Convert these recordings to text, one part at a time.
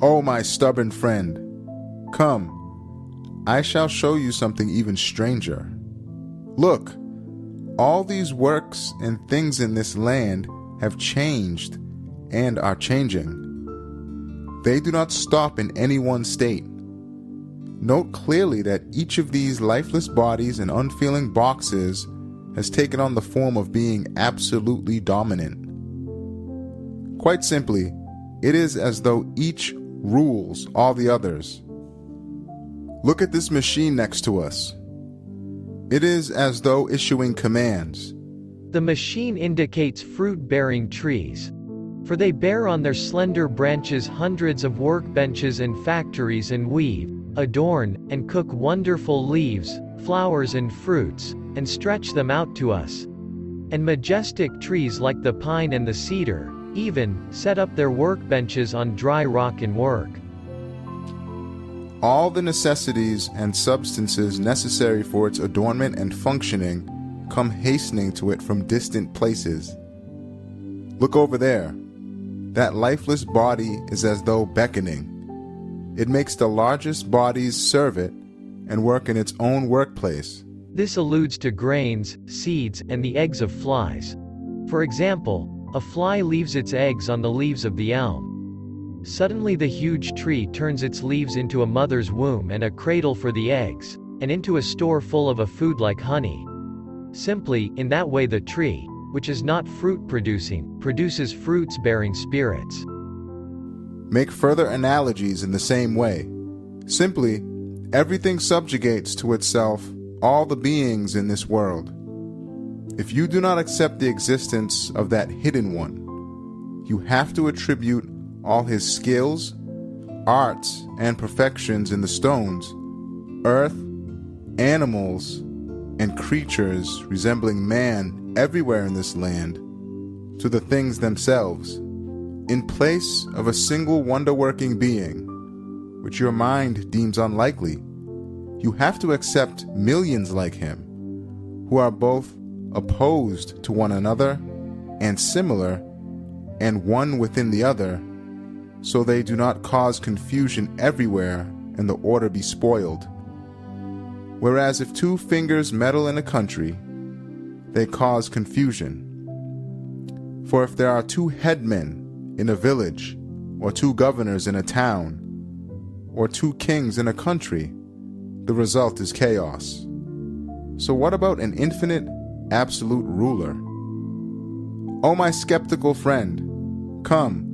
O my stubborn friend, come, I shall show you something even stranger. Look, all these works and things in this land have changed and are changing. They do not stop in any one state. Note clearly that each of these lifeless bodies and unfeeling boxes has taken on the form of being absolutely dominant. Quite simply, it is as though each rules all the others. Look at this machine next to us. It is as though issuing commands. The machine indicates fruit-bearing trees, for they bear on their slender branches hundreds of workbenches and factories and weave, adorn, and cook wonderful leaves, flowers and fruits, and stretch them out to us. And majestic trees like the pine and the cedar, even, set up their workbenches on dry rock and work. All the necessities and substances necessary for its adornment and functioning come hastening to it from distant places. Look over there. That lifeless body is as though beckoning. It makes the largest bodies serve it and work in its own workplace. This alludes to grains, seeds, and the eggs of flies. For example, a fly leaves its eggs on the leaves of the elm. Suddenly the huge tree turns its leaves into a mother's womb and a cradle for the eggs, and into a store full of a food like honey. Simply, in that way the tree, which is not fruit-producing, produces fruits-bearing spirits. Make further analogies in the same way. Simply, everything subjugates to itself all the beings in this world. If you do not accept the existence of that hidden one, you have to attribute all his skills, arts, and perfections in the stones, earth, animals, and creatures resembling man everywhere in this land, to the things themselves, in place of a single wonder-working being, which your mind deems unlikely. You have to accept millions like him, who are both opposed to one another and similar, and one within the other, so they do not cause confusion everywhere and the order be spoiled. Whereas if two fingers meddle in a country, they cause confusion. For if there are two headmen in a village, or two governors in a town, or two kings in a country, the result is chaos. So what about an infinite, absolute ruler? O my skeptical friend, come,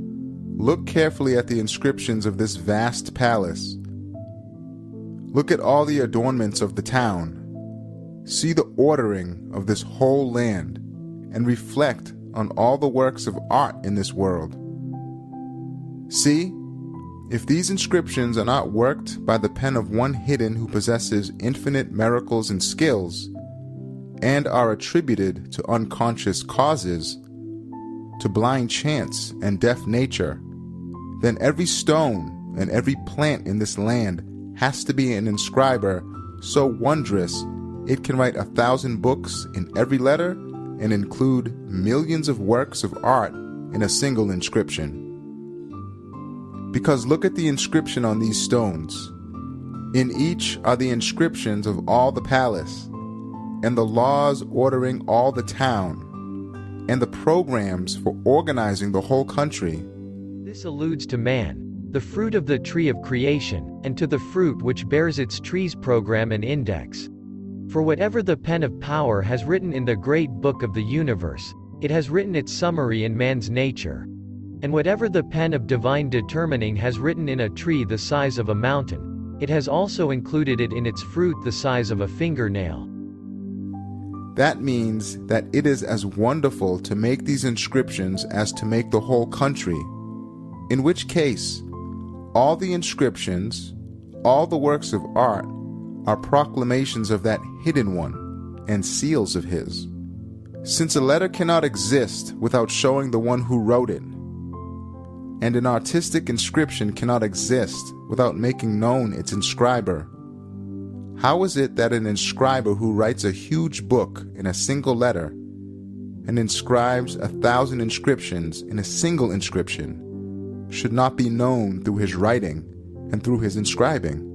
look carefully at the inscriptions of this vast palace. Look at all the adornments of the town. See the ordering of this whole land, and reflect on all the works of art in this world. See, if these inscriptions are not worked by the pen of one hidden who possesses infinite miracles and skills, and are attributed to unconscious causes, to blind chance and deaf nature, then every stone and every plant in this land has to be an inscriber so wondrous it can write 1,000 books in every letter and include millions of works of art in a single inscription. Because look at the inscription on these stones. In each are the inscriptions of all the palace, and the laws ordering all the town, and the programs for organizing the whole country. This alludes to man, the fruit of the tree of creation, and to the fruit which bears its tree's program and index. For whatever the pen of power has written in the great book of the universe, it has written its summary in man's nature. And whatever the pen of divine determining has written in a tree the size of a mountain, it has also included it in its fruit the size of a fingernail. That means that it is as wonderful to make these inscriptions as to make the whole country, in which case, all the inscriptions, all the works of art, are proclamations of that hidden one, and seals of his. Since a letter cannot exist without showing the one who wrote it, and an artistic inscription cannot exist without making known its inscriber, how is it that an inscriber who writes a huge book in a single letter and inscribes 1,000 inscriptions in a single inscription should not be known through his writing and through his inscribing.